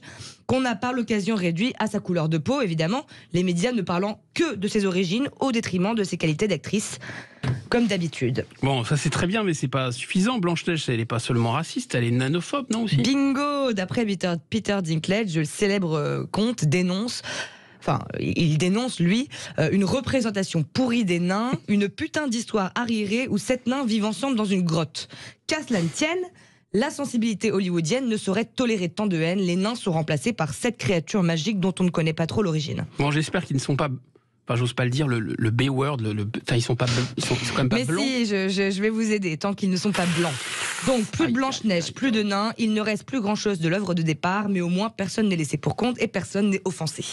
qu'on a par l'occasion réduit à sa couleur de peau, évidemment, les médias ne parlant que de ses origines au détriment de ses qualités d'actrice, comme d'habitude. Bon, ça c'est très bien, mais c'est pas suffisant. Blanche-Neige, elle est pas seulement raciste, elle est nanophobe, non aussi? Bingo! D'après Peter Dinklage, le célèbre conte dénonce... Enfin, il dénonce, lui, une représentation pourrie des nains, une putain d'histoire arriérée où 7 nains vivent ensemble dans une grotte. Qu'à cela ne tienne, la sensibilité hollywoodienne ne saurait tolérer tant de haine. Les nains sont remplacés par 7 créatures magiques dont on ne connaît pas trop l'origine. Bon, j'espère qu'ils ne sont pas... Enfin, j'ose pas le dire, le B-word, enfin, ils sont quand même pas blancs. Mais si, je vais vous aider, tant qu'ils ne sont pas blancs. Donc, plus de Blanche-Neige, plus de nains, il ne reste plus grand-chose de l'œuvre de départ, mais au moins personne n'est laissé pour compte et personne n'est offensé.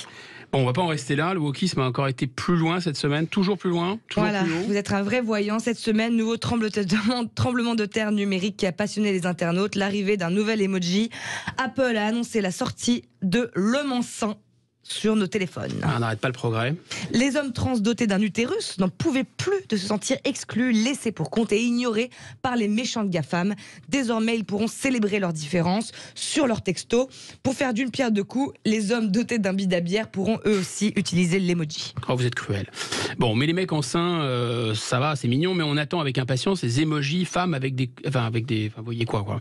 Bon, on va pas en rester là, le wokisme a encore été plus loin cette semaine, toujours plus loin, toujours voilà, plus haut. Vous êtes un vrai voyant. Cette semaine, nouveau tremblement de terre numérique qui a passionné les internautes, l'arrivée d'un nouvel emoji. Apple a annoncé la sortie de Le Saint sur nos téléphones. On n'arrête pas le progrès. Les hommes trans dotés d'un utérus n'en pouvaient plus de se sentir exclus, laissés pour compte et ignorés par les méchantes GAFAM. Désormais, ils pourront célébrer leurs différences sur leur texto. Pour faire d'une pierre deux coups, les hommes dotés d'un bidabière pourront eux aussi utiliser l'emoji. Oh, vous êtes cruel. Bon, mais les mecs en sein, ça va, c'est mignon, mais on attend avec impatience ces emojis femmes avec des... Enfin, vous voyez quoi.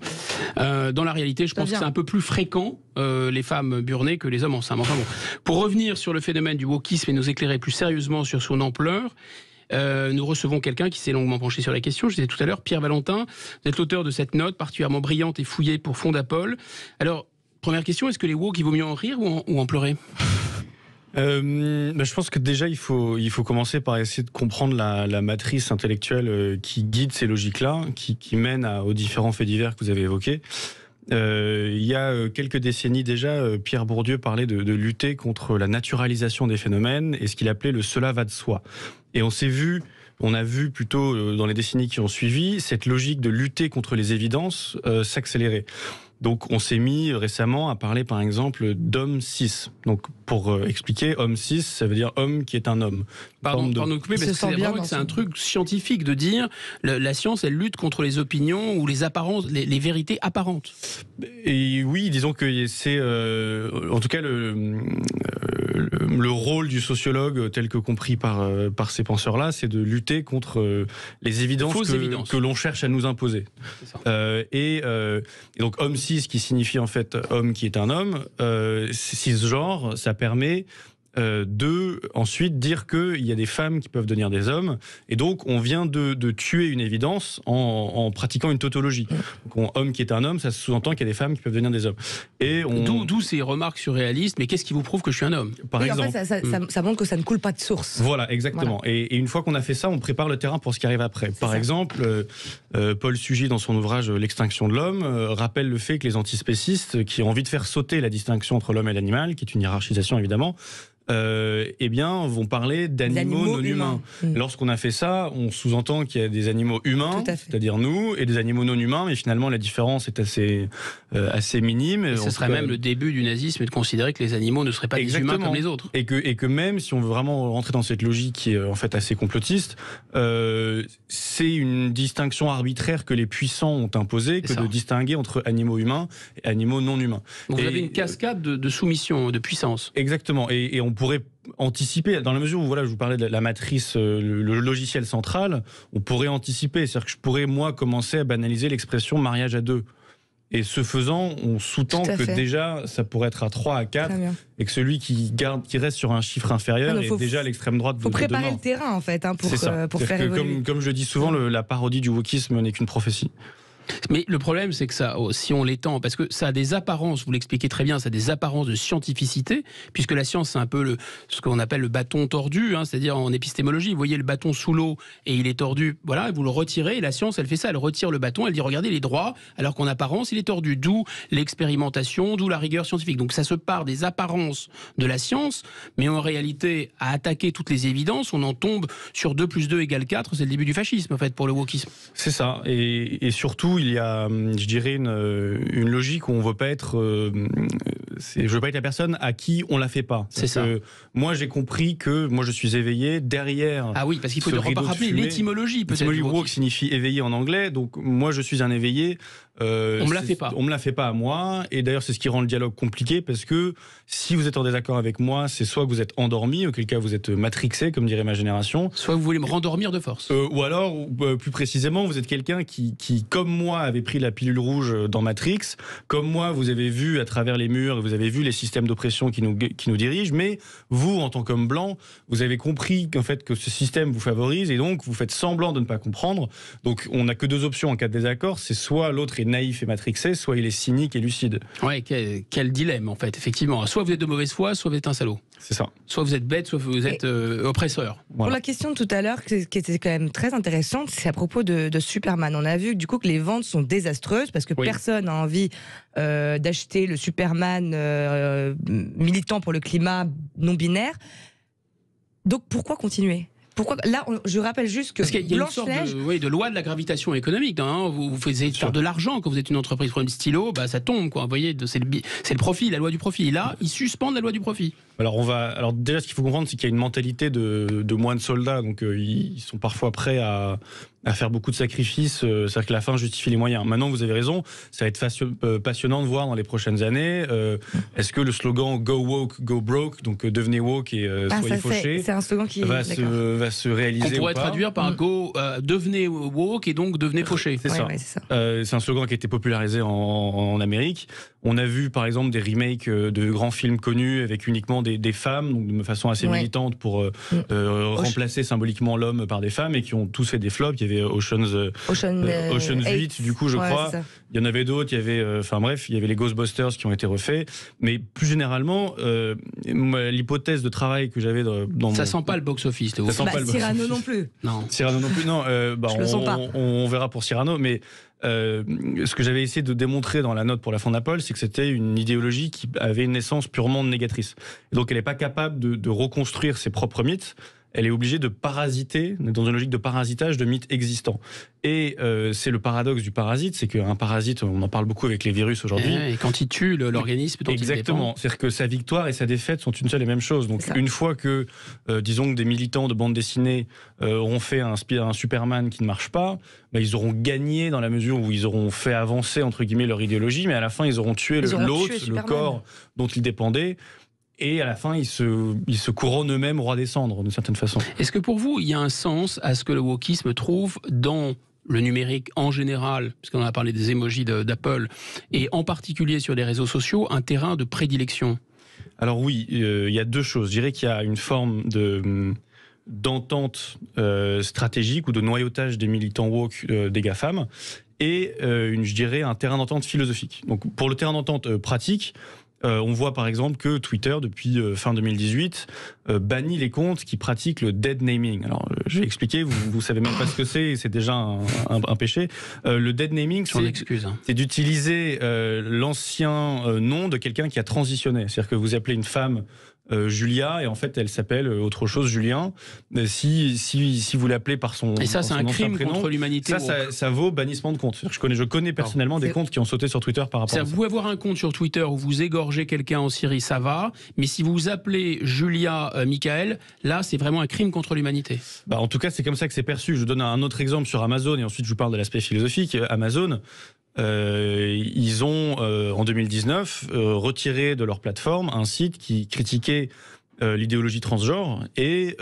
Dans la réalité, je pense que c'est un peu plus fréquent, les femmes burnées, que les hommes en sein. Enfin bon, pour revenir sur le phénomène du wokisme et nous éclairer plus sérieusement sur son ampleur, nous recevons quelqu'un qui s'est longuement penché sur la question. Je disais tout à l'heure, Pierre Valentin, vous êtes l'auteur de cette note particulièrement brillante et fouillée pour Fondapol. Alors, première question, est-ce que les woke, il vaut mieux en rire ou en pleurer ? Je pense que déjà il faut commencer par essayer de comprendre la matrice intellectuelle qui guide ces logiques-là, qui mène aux différents faits divers que vous avez évoqués. Il y a quelques décennies déjà, Pierre Bourdieu parlait de lutter contre la naturalisation des phénomènes et ce qu'il appelait le « cela va de soi ». Et on a vu plutôt dans les décennies qui ont suivi cette logique de lutter contre les évidences s'accélérer. Donc on s'est mis récemment à parler par exemple d'homme cis. Donc pour expliquer, homme cis, ça veut dire homme qui est un homme. Pardon de couper, parce que c'est vraiment que c'est un truc scientifique de dire la science, elle lutte contre les opinions ou les apparences, les vérités apparentes. Et oui, disons que c'est en tout cas le rôle du sociologue tel que compris par ces penseurs-là, c'est de lutter contre les évidences que l'on cherche à nous imposer. Et donc homme cis qui signifie en fait homme qui est un homme, cisgenre, ça permet de ensuite dire qu'il y a des femmes qui peuvent devenir des hommes, et donc on vient de tuer une évidence en pratiquant une tautologie. Donc, homme qui est un homme, ça sous-entend qu'il y a des femmes qui peuvent devenir des hommes. Et d'où ces remarques surréalistes, mais qu'est-ce qui vous prouve que je suis un homme, par exemple. En fait, ça montre que ça ne coule pas de source. Voilà, exactement. Voilà. Et une fois qu'on a fait ça, on prépare le terrain pour ce qui arrive après. Par exemple, Paul Sugy, dans son ouvrage L'extinction de l'homme, rappelle le fait que les antispécistes, qui ont envie de faire sauter la distinction entre l'homme et l'animal, qui est une hiérarchisation évidemment, eh bien, vont parler d'animaux non humains. Lorsqu'on a fait ça, on sous-entend qu'il y a des animaux humains, c'est-à-dire nous, et des animaux non humains, mais finalement la différence est assez minime. Et ce serait même le début du nazisme, de considérer que les animaux ne seraient pas des humains comme les autres. Et que même si on veut vraiment rentrer dans cette logique qui est en fait assez complotiste, c'est une distinction arbitraire que les puissants ont imposée, que de distinguer entre animaux humains et animaux non humains. Donc vous avez une cascade de soumission, de puissance. Exactement, et on pourrait anticiper, dans la mesure où je vous parlais de la matrice, le logiciel central, on pourrait anticiper, c'est-à-dire que je pourrais moi commencer à banaliser l'expression mariage à deux. Et ce faisant, on sous-tend que déjà ça pourrait être à 3, à 4, et que celui qui reste sur un chiffre inférieur est déjà à l'extrême droite. Il faut préparer le terrain en fait pour faire évoluer. Comme je le dis souvent, la parodie du wokisme n'est qu'une prophétie. Mais le problème, c'est que ça, si on l'étend, parce que ça a des apparences, vous l'expliquez très bien, ça a des apparences de scientificité, puisque la science, c'est un peu ce qu'on appelle le bâton tordu, c'est-à-dire en épistémologie, vous voyez le bâton sous l'eau et il est tordu, voilà, et vous le retirez, et la science, elle fait ça, elle retire le bâton, elle dit, regardez, il est droit, alors qu'en apparence, il est tordu, d'où l'expérimentation, d'où la rigueur scientifique. Donc ça se part des apparences de la science, mais en réalité, à attaquer toutes les évidences, on en tombe sur 2 + 2 = 4, c'est le début du fascisme, en fait, pour le wokisme. C'est ça, et surtout, il y a, je dirais, une logique où on veut pas être, je veux pas être la personne à qui on la fait pas. C'est ça. Moi, j'ai compris que moi, je suis éveillé derrière. Ah oui, parce qu'il faut rappeler l'étymologie. L'étymologie woke signifie éveillé en anglais. Donc moi, je suis un éveillé. On me la fait pas. On me la fait pas à moi. Et d'ailleurs, c'est ce qui rend le dialogue compliqué, parce que si vous êtes en désaccord avec moi, c'est soit que vous êtes endormi, auquel cas vous êtes matrixé, comme dirait ma génération. Soit vous voulez me rendormir de force. Ou alors, plus précisément, vous êtes quelqu'un qui, comme moi, avait pris la pilule rouge dans Matrix. Comme moi, vous avez vu à travers les murs, et vous avez vu les systèmes d'oppression qui nous dirigent. Mais vous, en tant qu'homme blanc, vous avez compris qu'en fait que ce système vous favorise, et donc vous faites semblant de ne pas comprendre. Donc on n'a que 2 options en cas de désaccord, c'est soit l'autre est naïf et matrixé, soit il est cynique et lucide. Ouais, quel dilemme en fait, effectivement. Soit vous êtes de mauvaise foi, soit vous êtes un salaud. C'est ça. Soit vous êtes bête, soit vous êtes oppresseur. Voilà. Pour la question de tout à l'heure, qui était quand même très intéressante, c'est à propos de Superman. On a vu du coup que les ventes sont désastreuses parce que personne n'a envie d'acheter le Superman militant pour le climat non binaire. Donc pourquoi continuer ? Pourquoi là, je rappelle juste que parce qu'il y a une sorte de loi de la gravitation économique. Vous faites faire de l'argent quand vous êtes une entreprise. Prenez le stylo, ça tombe, quoi. Vous voyez, c'est le profit, la loi du profit. Et là, ils suspendent la loi du profit. Alors déjà, ce qu'il faut comprendre, c'est qu'il y a une mentalité de moines soldats. Donc ils sont parfois prêts à faire beaucoup de sacrifices. C'est-à-dire que la fin justifie les moyens. Maintenant, vous avez raison, ça va être passionnant de voir dans les prochaines années. Est-ce que le slogan Go woke, go broke, donc devenez woke et soyez fauchés, c'est un slogan qui va se réaliser. On pourrait traduire par Go devenez woke et donc devenez fauché. C'est ça. C'est un slogan qui a été popularisé en Amérique. On a vu par exemple des remakes de grands films connus avec uniquement des femmes, donc de façon assez militante pour remplacer symboliquement l'homme par des femmes, et qui ont tous fait des flops. Il y avait Ocean's 8, du coup, je crois. Il y en avait d'autres. Il y avait, il y avait les Ghostbusters qui ont été refaits. Mais plus généralement, l'hypothèse de travail que j'avais dans ça sent pas le box-office. Cyrano non plus. Non. Cyrano non plus. Non. Je le sens pas. On verra pour Cyrano, mais. Ce que j'avais essayé de démontrer dans la note pour la Fondapol, c'est que c'était une idéologie qui avait une essence purement négatrice. Et donc elle n'est pas capable de reconstruire ses propres mythes. Elle est obligée de parasiter, dans une logique de parasitage de mythes existants. Et c'est le paradoxe du parasite, c'est qu'un parasite, on en parle beaucoup avec les virus aujourd'hui. Et quand il tue l'organisme dont il dépend. Exactement, c'est-à-dire que sa victoire et sa défaite sont une seule et même chose. Donc une fois que, disons que des militants de bande dessinée auront fait un Superman qui ne marche pas, ils auront gagné dans la mesure où ils auront fait avancer, entre guillemets, leur idéologie, mais à la fin, ils auront tué l'autre, le corps dont ils dépendaient. Et à la fin, ils se couronnent eux-mêmes roi des cendres, d'une certaine façon. Est-ce que pour vous, il y a un sens à ce que le wokisme trouve dans le numérique en général, puisqu'on a parlé des emojis d'Apple, et en particulier sur les réseaux sociaux, un terrain de prédilection ? Alors oui, il y a 2 choses. Je dirais qu'il y a une forme d'entente stratégique ou de noyautage des militants woke des GAFAM, et je dirais un terrain d'entente philosophique. Donc pour le terrain d'entente pratique, on voit par exemple que Twitter, depuis fin 2018, bannit les comptes qui pratiquent le dead naming. Alors, je vais expliquer, vous savez même pas ce que c'est déjà un péché. Le dead naming, c'est d'utiliser l'ancien nom de quelqu'un qui a transitionné. C'est-à-dire que vous appelez une femme Julia, et en fait elle s'appelle autre chose, Julien. Si vous l'appelez par son et ça c'est un crime prénom, contre l'humanité. Ça vaut bannissement de compte. Je connais personnellement des comptes qui ont sauté sur Twitter par rapport à ça. Vous pouvez avoir un compte sur Twitter où vous égorgez quelqu'un en Syrie, ça va, mais si vous appelez Julia Michael, là c'est vraiment un crime contre l'humanité. En tout cas c'est comme ça que c'est perçu. Je donne un autre exemple sur Amazon et ensuite je vous parle de l'aspect philosophique. Amazon, ils ont en 2019 retiré de leur plateforme un site qui critiquait l'idéologie transgenre, et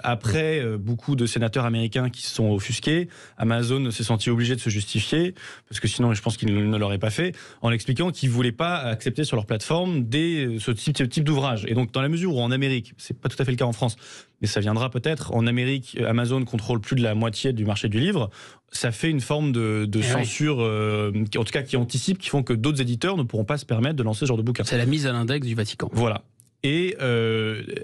après beaucoup de sénateurs américains qui se sont offusqués, Amazon s'est senti obligé de se justifier, parce que sinon je pense qu'ils ne l'auraient pas fait, en expliquant qu'ils ne voulaient pas accepter sur leur plateforme ce type d'ouvrage. Et donc dans la mesure où en Amérique, c'est pas tout à fait le cas en France, mais ça viendra peut-être, en Amérique, Amazon contrôle plus de la moitié du marché du livre, ça fait une forme de censure, en tout cas qui anticipe, qui font que d'autres éditeurs ne pourront pas se permettre de lancer ce genre de bouquin. C'est la mise à l'index du Vatican. Voilà. Et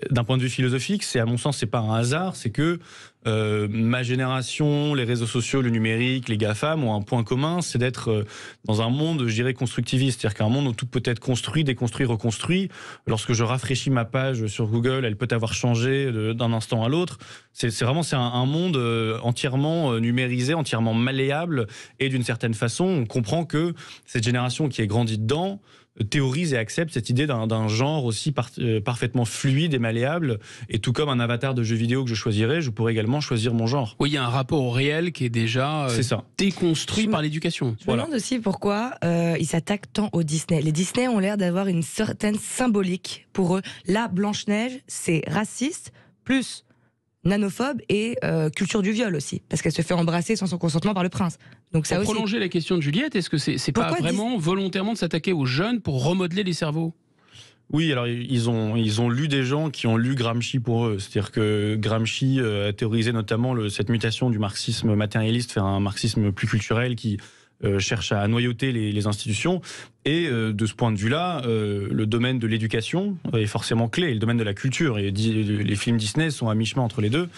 d'un point de vue philosophique, à mon sens, c'est pas un hasard, c'est que ma génération, les réseaux sociaux, le numérique, les GAFAM ont un point commun, c'est d'être dans un monde, je dirais, constructiviste. C'est-à-dire qu'un monde où tout peut être construit, déconstruit, reconstruit. Lorsque je rafraîchis ma page sur Google, elle peut avoir changé d'un instant à l'autre. C'est un monde entièrement numérisé, entièrement malléable, et d'une certaine façon, on comprend que cette génération qui est grandie dedans théorise et accepte cette idée d'un genre aussi parfaitement fluide et malléable, et tout comme un avatar de jeu vidéo que je choisirais, je pourrais également choisir mon genre. Oui, il y a un rapport au réel qui est déjà déconstruit par l'éducation. Je me demande aussi pourquoi ils s'attaquent tant au Disney. Les Disney ont l'air d'avoir une certaine symbolique pour eux. Là, Blanche-Neige, c'est raciste, plus nanophobe et culture du viol aussi, parce qu'elle se fait embrasser sans son consentement par le prince. Donc ça pour aussi. Prolonger la question de Juliette, est-ce que c'est pas vraiment volontairement de s'attaquer aux jeunes pour remodeler les cerveaux ? Oui, alors ils ont lu des gens qui ont lu Gramsci pour eux. C'est-à-dire que Gramsci a théorisé notamment cette mutation du marxisme matérialiste vers un marxisme plus culturel qui cherche à noyauter les institutions. Et de ce point de vue-là, le domaine de l'éducation est forcément clé, et le domaine de la culture. Et les films Disney sont à mi-chemin entre les deux.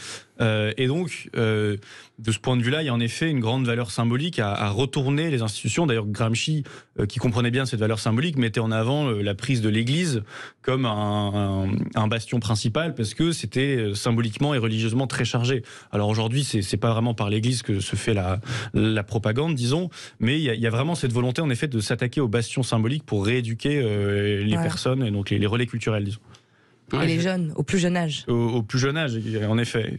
Et donc, de ce point de vue-là, il y a en effet une grande valeur symbolique à retourner les institutions. D'ailleurs, Gramsci, qui comprenait bien cette valeur symbolique, mettait en avant la prise de l'Église comme un bastion principal, parce que c'était symboliquement et religieusement très chargé. Alors aujourd'hui, c'est pas vraiment par l'Église que se fait la propagande, disons, mais il y a vraiment cette volonté, en effet, de s'attaquer aux bastions symboliques pour rééduquer les personnes, et donc les relais culturels, disons. Et les jeunes, au plus jeune âge. Au plus jeune âge, en effet.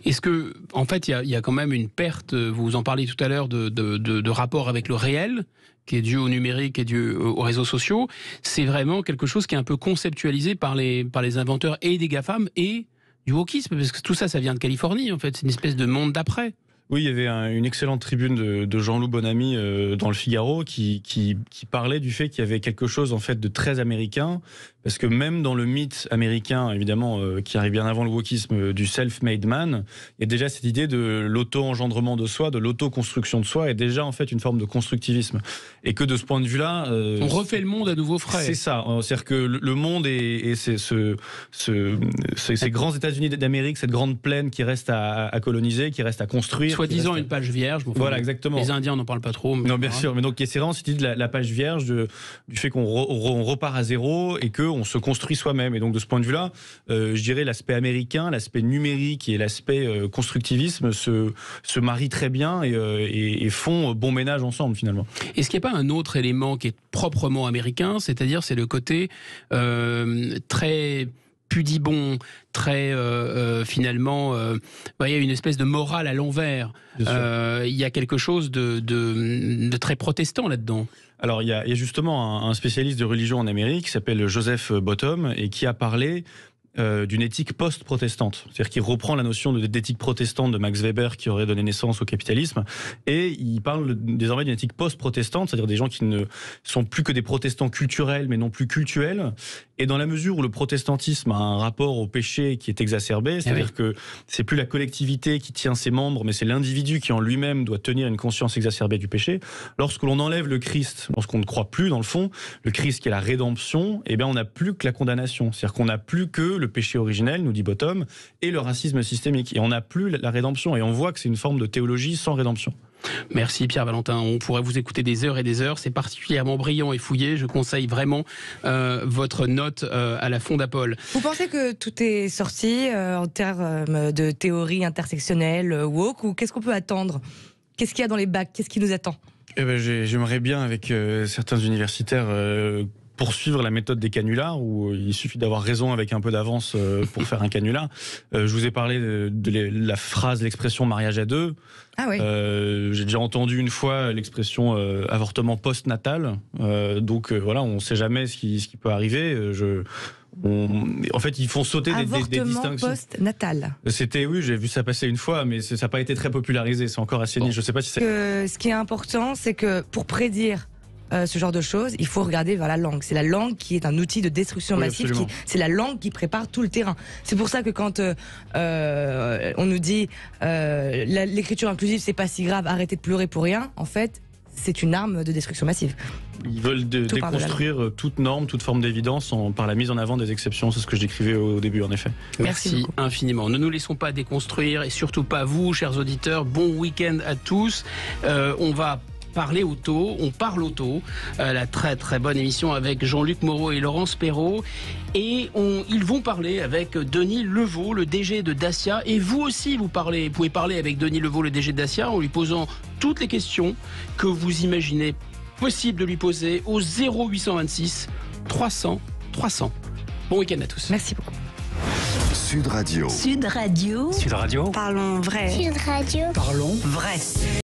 Est-ce que, en fait, il y a quand même une perte, vous en parliez tout à l'heure, de rapport avec le réel, qui est dû au numérique et dû aux réseaux sociaux. C'est vraiment quelque chose qui est un peu conceptualisé par les inventeurs et des GAFAM et du wokisme, parce que tout ça, ça vient de Californie, en fait. C'est une espèce de monde d'après. Oui, il y avait une excellente tribune de Jean-Loup Bonamy dans le Figaro qui parlait du fait qu'il y avait quelque chose en fait de très américain, parce que même dans le mythe américain, évidemment, qui arrive bien avant le wokisme, du self-made man, il y a déjà cette idée de l'auto-engendrement de soi, de l'auto-construction de soi, est déjà en fait une forme de constructivisme. Et que de ce point de vue-là... on refait le monde à nouveau frais. C'est ça. C'est-à-dire que le monde et ces grands États-Unis d'Amérique, cette grande plaine qui reste à coloniser, qui reste à construire... Soi-disant une page vierge. Voilà, exactement. Les Indiens n'en parlent pas trop. Non, bien sûr. Mais donc, c'est vraiment cette idée de la page vierge, du fait qu'on repart à zéro et qu'on se construit soi-même. Et donc, de ce point de vue-là, je dirais l'aspect américain, l'aspect numérique et l'aspect constructivisme se marient très bien et font bon ménage ensemble, finalement. Est-ce qu'il n'y a pas un autre élément qui est proprement américain, c'est-à-dire c'est le côté très pudibond, très finalement, il y a une espèce de morale à l'envers. Il y a quelque chose de très protestant là-dedans. Alors il y a justement un spécialiste de religion en Amérique qui s'appelle Joseph Bottom et qui a parlé d'une éthique post-protestante. C'est-à-dire qu'il reprend la notion d'éthique protestante de Max Weber qui aurait donné naissance au capitalisme, et il parle désormais d'une éthique post-protestante, c'est-à-dire des gens qui ne sont plus que des protestants culturels mais non plus cultuels. Et dans la mesure où le protestantisme a un rapport au péché qui est exacerbé, c'est-à-dire que c'est plus la collectivité qui tient ses membres, mais c'est l'individu qui en lui-même doit tenir une conscience exacerbée du péché. Lorsque l'on enlève le Christ, lorsqu'on ne croit plus dans le fond, le Christ qui est la rédemption, eh bien on n'a plus que la condamnation. C'est-à-dire qu'on n'a plus que le péché originel, nous dit Bottom, et le racisme systémique. Et on n'a plus la rédemption. Et on voit que c'est une forme de théologie sans rédemption. Merci Pierre Valentin. On pourrait vous écouter des heures et des heures. C'est particulièrement brillant et fouillé. Je conseille vraiment votre note à la Fondapol. Vous pensez que tout est sorti en termes de théorie intersectionnelle, woke, ou qu'est-ce qu'on peut attendre? Qu'est-ce qu'il y a dans les bacs? Qu'est-ce qui nous attend? J'aimerais bien, avec certains universitaires, poursuivre la méthode des canulars, où il suffit d'avoir raison avec un peu d'avance pour faire un canular. Je vous ai parlé de la phrase, l'expression mariage à deux. Ah oui. J'ai déjà entendu une fois l'expression avortement post-natal. Donc voilà, on ne sait jamais ce qui peut arriver. En fait, ils font sauter des distinctions. Avortement post-natal. Oui, j'ai vu ça passer une fois, mais ça n'a pas été très popularisé. C'est encore assez niche. Je sais pas si c'est. Ce qui est important, c'est que pour prédire ce genre de choses, il faut regarder vers la langue. C'est la langue qui est un outil de destruction massive. C'est la langue qui prépare tout le terrain. C'est pour ça que quand on nous dit l'écriture inclusive, c'est pas si grave, arrêtez de pleurer pour rien, en fait, c'est une arme de destruction massive. Ils veulent déconstruire toute norme, toute forme d'évidence par la mise en avant des exceptions. C'est ce que je décrivais au début, en effet. Merci infiniment. Ne nous laissons pas déconstruire, et surtout pas vous, chers auditeurs. Bon week-end à tous. On va parler auto, on parle auto, la très très bonne émission avec Jean-Luc Moreau et Laurence Perrault, et ils vont parler avec Denis Levaux, le DG de Dacia, et vous aussi vous pouvez parler avec Denis Levaux, le DG de Dacia, en lui posant toutes les questions que vous imaginez possible de lui poser au 0826 300 300. Bon week-end à tous. Merci beaucoup. Sud Radio. Sud Radio. Sud Radio. Parlons vrai. Sud Radio. Parlons vrai.